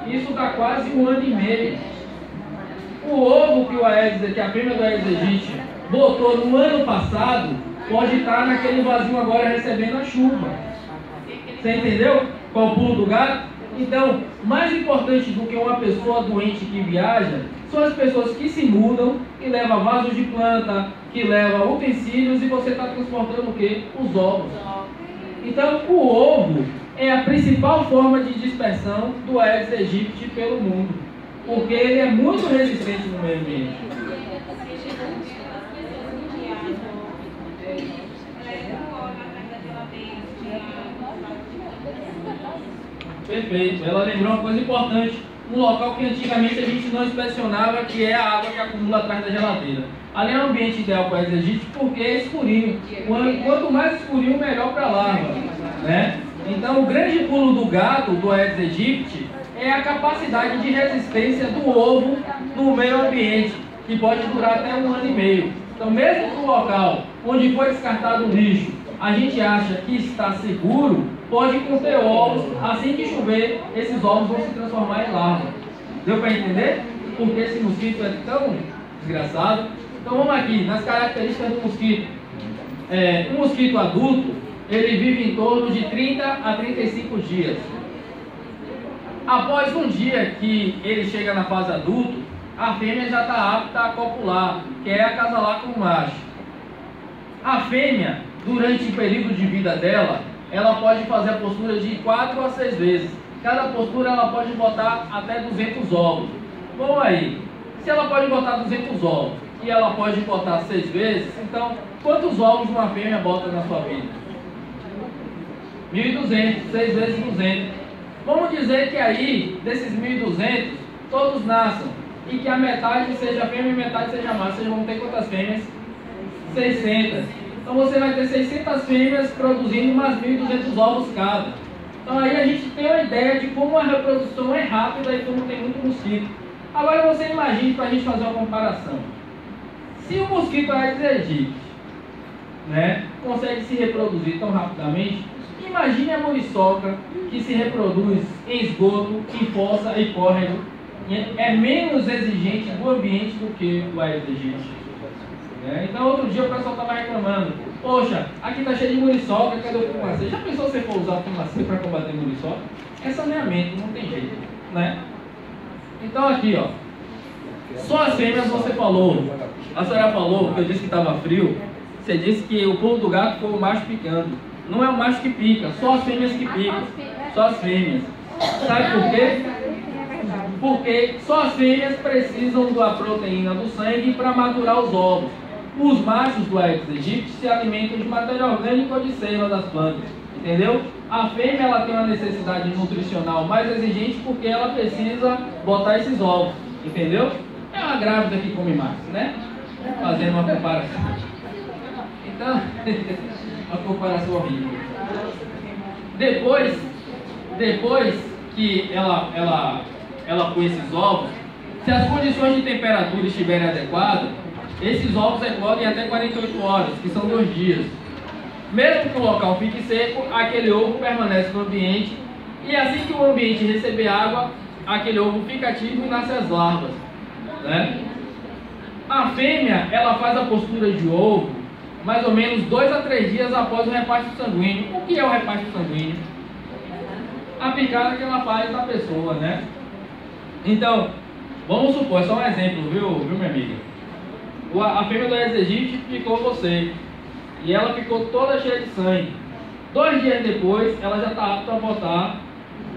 isso dá quase 1 ano e meio. O ovo que o Aedes, que a fêmea do Aedes aegypti botou no ano passado, pode estar naquele vasinho agora recebendo a chuva. Você entendeu qual é o pulo do gato? Então, mais importante do que uma pessoa doente que viaja, são as pessoas que se mudam, que levam vasos de planta, que levam utensílios, e você está transportando o quê? Os ovos. Então, o ovo é a principal forma de dispersão do Aedes aegypti pelo mundo, porque ele é muito resistente no meio ambiente. Perfeito, ela lembrou uma coisa importante, um local que antigamente a gente não inspecionava, que é a água que acumula atrás da geladeira. Ali é um ambiente ideal para o Aedes aegypti porque é escurinho. Quanto mais escurinho, melhor para a larva, né? Então, o grande pulo do gato do Aedes aegypti é a capacidade de resistência do ovo no meio ambiente, que pode durar até 1 ano e meio. Então, mesmo no local onde foi descartado o lixo, a gente acha que está seguro, pode conter ovos. Assim que chover, esses ovos vão se transformar em larva. Deu para entender? Porque esse mosquito é tão desgraçado. Então vamos aqui, nas características do mosquito. Um mosquito adulto, ele vive em torno de 30 a 35 dias. Após um dia que ele chega na fase adulto, a fêmea já está apta a copular, que é acasalar com o macho. A fêmea, durante o período de vida dela, ela pode fazer a postura de 4 a 6 vezes. Cada postura ela pode botar até 200 ovos. Bom aí, se ela pode botar 200 ovos e ela pode botar 6 vezes, então quantos ovos uma fêmea bota na sua vida? 1.200, 6 vezes 200. Vamos dizer que aí, desses 1.200, todos nasçam e que a metade seja fêmea e metade seja macho. Vocês vão ter quantas fêmeas? 600. Então você vai ter 600 fêmeas produzindo umas 1.200 ovos cada. Então aí a gente tem uma ideia de como a reprodução é rápida e como tem muito mosquito. Agora você imagine, para a gente fazer uma comparação. Se o mosquito Aedes aegypti, né, consegue se reproduzir tão rapidamente, imagine a muriçoca que se reproduz em esgoto, em fossa e córrego. É menos exigente do ambiente do que o Aedes aegypti. Então outro dia o pessoal estava reclamando: poxa, aqui está cheio de muriçoca, cadê o fumacê? Já pensou se for usar fumacê para combater muriçoca? É saneamento, não tem jeito, né? Então aqui, ó, só as fêmeas você falou. A senhora falou que eu disse que estava frio. Você disse que o pulo do gato foi o macho picando. Não é o macho que pica, só as fêmeas que picam. Só as fêmeas. Sabe por quê? Porque só as fêmeas precisam da proteína do sangue para madurar os ovos. Os machos do Aedes aegypti se alimentam de matéria orgânica ou de seiva das plantas, entendeu? A fêmea ela tem uma necessidade nutricional mais exigente porque ela precisa botar esses ovos, entendeu? É uma grávida que come mais, né? Fazendo uma comparação. Então, uma comparação horrível. Depois que ela põe esses ovos, se as condições de temperatura estiverem adequadas, esses ovos eclodem até 48 horas, que são 2 dias. Mesmo que o local fique seco, aquele ovo permanece no ambiente, e assim que o ambiente receber água, aquele ovo fica ativo e nasce as larvas, né? A fêmea, ela faz a postura de ovo mais ou menos 2 a 3 dias após o reparto sanguíneo. O que é o reparto sanguíneo? A picada que ela faz na pessoa, né? Então, vamos supor, é só um exemplo, viu minha amiga? A fêmea do Aedes aegypti picou você e ela ficou toda cheia de sangue. 2 dias depois, ela já está apta a botar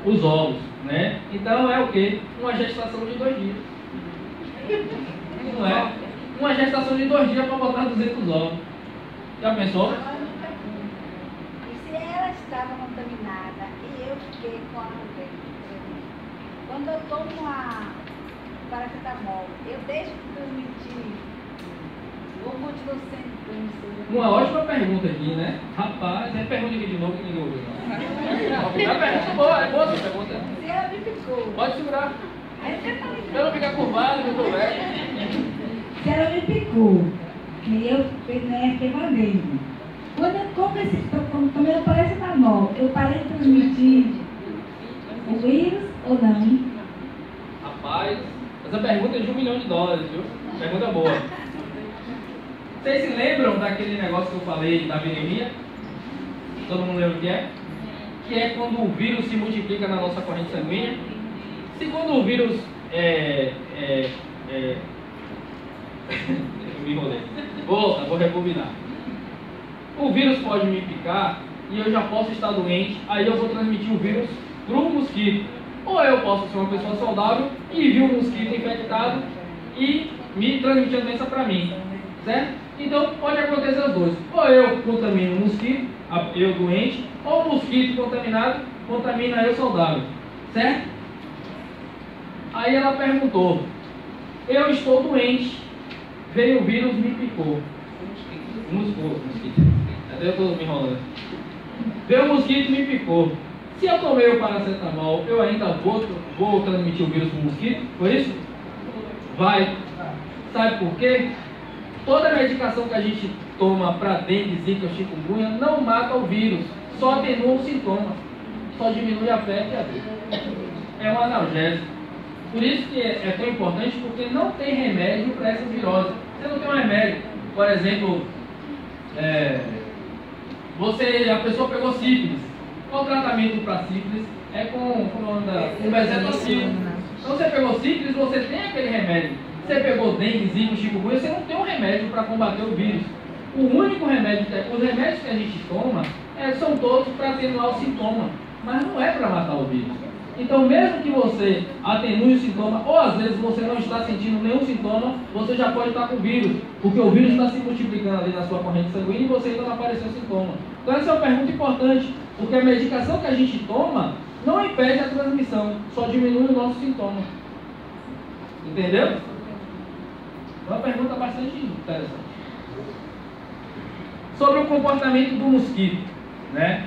os ovos, né? Então é o que? Uma gestação de 2 dias. Não é? Uma gestação de 2 dias para botar 200 ovos. Já pensou? E se ela estava contaminada e eu fiquei com a doença? Quando eu tomo a paracetamol, eu deixo de transmitir ou continuo sendo doença? Uma ótima pergunta aqui, né? Rapaz, pergunta aqui de novo que ninguém ouviu. A pergunta boa, é boa essa pergunta. Se ela me picou. Pode segurar. Pra não ficar curvado, não tô velho. Se ela me picou, e eu fiquei mesmo. Quando eu tomei a paracetamol, eu parei de transmitir o vírus ou não? Essa pergunta é de $1 milhão, viu? Pergunta boa. Vocês se lembram daquele negócio que eu falei da viremia? Todo mundo lembra o que é? Que é quando o vírus se multiplica na nossa corrente sanguínea. Segundo o vírus me enrolei. Vou rebobinar. O vírus pode me picar e eu já posso estar doente, aí eu vou transmitir o vírus para o mosquito. Ou eu posso ser uma pessoa saudável e vir um mosquito infectado e me transmitir a doença para mim, certo? Então pode acontecer os dois. Ou eu contamino o mosquito, eu doente, ou o mosquito contaminado contamina eu saudável, certo? Aí ela perguntou, eu estou doente, veio o vírus, me picou. Mosquito. Até eu estou me enrolando. Veio o mosquito e me picou. Se eu tomei o paracetamol, eu ainda vou transmitir o vírus para o mosquito? Foi isso? Vai. Sabe por quê? Toda medicação que a gente toma para dengue, zika, chikungunya não mata o vírus, só atenua o sintoma, só diminui a febre e a dor. É um analgésico. Por isso que é tão importante, porque não tem remédio para essa virose. Você não tem um remédio. Por exemplo, a pessoa pegou sífilis. Qual o tratamento para sífilis? É com bezetacil. Então você pegou sífilis, você tem aquele remédio. Você pegou dengue, zika, chikungunya, você não tem um remédio para combater o vírus. O único remédio, os remédios que a gente toma, são todos para atenuar o sintoma, mas não é para matar o vírus. Então, mesmo que você atenue o sintoma, ou às vezes você não está sentindo nenhum sintoma, você já pode estar com o vírus, porque o vírus está se multiplicando ali na sua corrente sanguínea e você ainda não apareceu sintoma. Então, essa é uma pergunta importante, porque a medicação que a gente toma não impede a transmissão, só diminui o nosso sintoma. Entendeu? É uma pergunta bastante interessante. Sobre o comportamento do mosquito, né?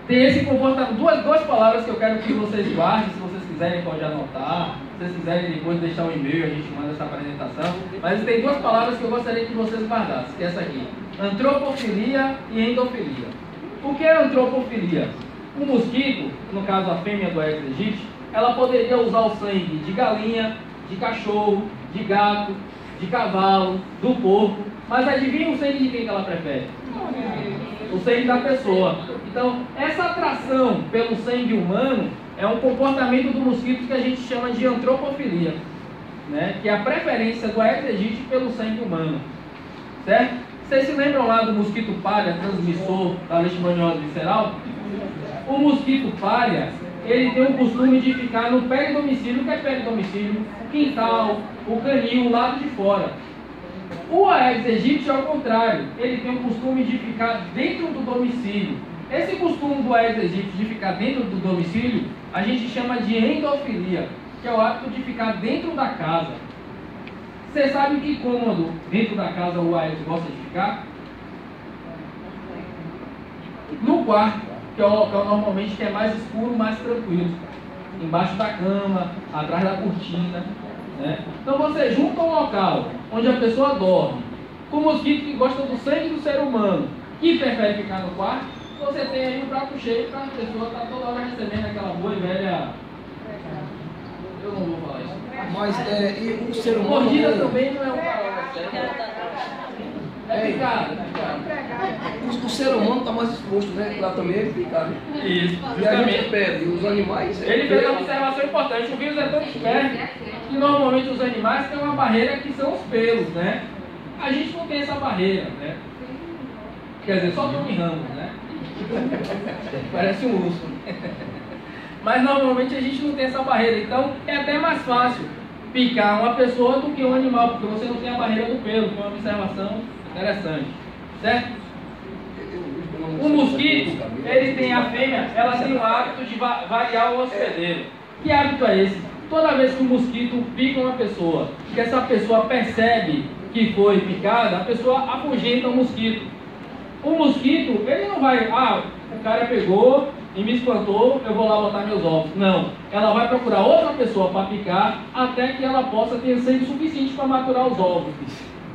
Tem esse comportamento, duas palavras que eu quero que vocês guardem, se vocês quiserem pode anotar, se vocês quiserem depois deixar um e-mail, a gente manda essa apresentação, mas tem duas palavras que eu gostaria que vocês guardassem, que é essa aqui, antropofilia e endofilia. O que é antropofilia? O mosquito, no caso a fêmea do Aedes aegypti, ela poderia usar o sangue de galinha, de cachorro, de gato, de cavalo, do porco, mas adivinha o sangue de quem que ela prefere? O sangue da pessoa. Então, essa atração pelo sangue humano é um comportamento do mosquito que a gente chama de antropofilia, né? Que é a preferência do Aedes aegypti pelo sangue humano, certo? Vocês se lembram lá do mosquito palha, transmissor da leishmaniose visceral? O mosquito palha, ele tem o costume de ficar no peridomicílio. O que é peridomicílio? O quintal, o canil, o lado de fora. O Aedes aegypti é ao contrário, ele tem o costume de ficar dentro do domicílio. Esse costume do Aedes aegypti de ficar dentro do domicílio, a gente chama de endofilia, que é o hábito de ficar dentro da casa. Você sabe que cômodo dentro da casa o Aedes gosta de ficar? No quarto, que é normalmente que é mais escuro, mais tranquilo. Embaixo da cama, atrás da cortina. Né? Então você junta um local onde a pessoa dorme, com o mosquito que gosta do sangue do ser humano, que prefere ficar no quarto, você tem aí um prato cheio para a pessoa estar toda hora recebendo aquela boa e velha... Eu não vou falar isso. Mas e o ser humano... Mordida também não é um palavra certo. É picado. O ser humano está mais exposto, né? Lá também é picado. Isso, E a gente justamente. perde. Os animais... Ele fez uma observação importante. O vírus é tão esperto que normalmente os animais têm uma barreira que são os pelos, né? A gente não tem essa barreira, né? Quer dizer, só Tony Ramos, né? Parece um urso. Mas normalmente a gente não tem essa barreira. Então é até mais fácil picar uma pessoa do que um animal, porque você não tem a barreira do pelo. Foi uma observação interessante, certo? O mosquito, ele tem a fêmea, ela tem o hábito de variar o hospedeiro. Que hábito é esse? Toda vez que o mosquito pica uma pessoa, que essa pessoa percebe que foi picada, a pessoa afugenta o mosquito. O mosquito, ele não vai, o cara pegou e me espantou, eu vou lá botar meus ovos. Não, ela vai procurar outra pessoa para picar até que ela possa ter sangue suficiente para maturar os ovos.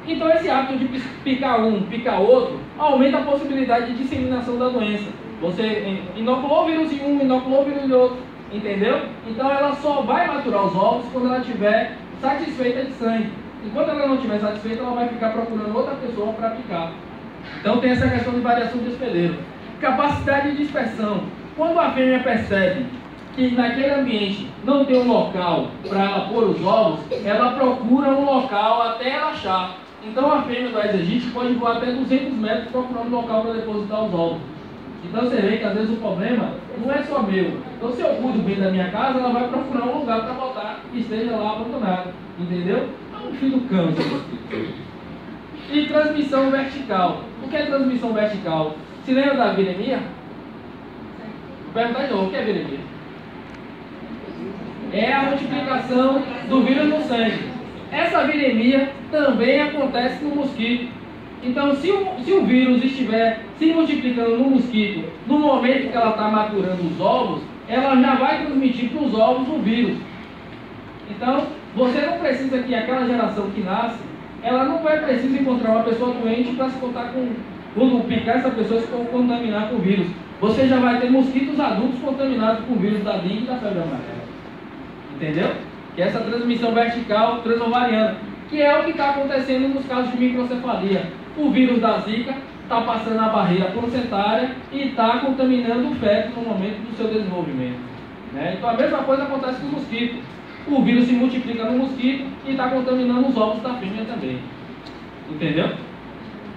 Então esse hábito de picar um, picar outro, aumenta a possibilidade de disseminação da doença. Você inoculou o vírus em um, inoculou o vírus em outro, Entendeu? Então ela só vai maturar os ovos quando ela estiver satisfeita de sangue. Enquanto ela não estiver satisfeita, ela vai ficar procurando outra pessoa para picar. Então tem essa questão de variação de hospedeiro. Capacidade de dispersão. Quando a fêmea percebe que naquele ambiente não tem um local para ela pôr os ovos, ela procura um local até ela achar. Então a fêmea do Aedes aegypti pode voar até 200 metros procurando um local para depositar os ovos. Então você vê que às vezes o problema não é só meu. Então se eu cuido bem da minha casa, ela vai procurar um lugar para botar que esteja lá abandonado. Entendeu? É um fio do câncer. E transmissão vertical. O que é transmissão vertical? Se lembra da viremia? Vou perguntar de novo, o que é viremia? É a multiplicação do vírus no sangue. Essa viremia também acontece no mosquito. Então, se o vírus estiver se multiplicando no mosquito, no momento que ela está maturando os ovos, ela já vai transmitir para os ovos o vírus. Então, você não precisa que aquela geração que nasce, ela não vai precisar encontrar uma pessoa doente para se contar com, quando picar essa pessoa e se contaminar com o vírus. Você já vai ter mosquitos adultos contaminados com o vírus da dengue e da febre amarela. Entendeu? Que é essa transmissão vertical transovariana, que é o que está acontecendo nos casos de microcefalia. O vírus da Zika está passando a barreira placentária e está contaminando o feto no momento do seu desenvolvimento. Né? Então a mesma coisa acontece com o mosquito. O vírus se multiplica no mosquito e está contaminando os ovos da fêmea também. Entendeu?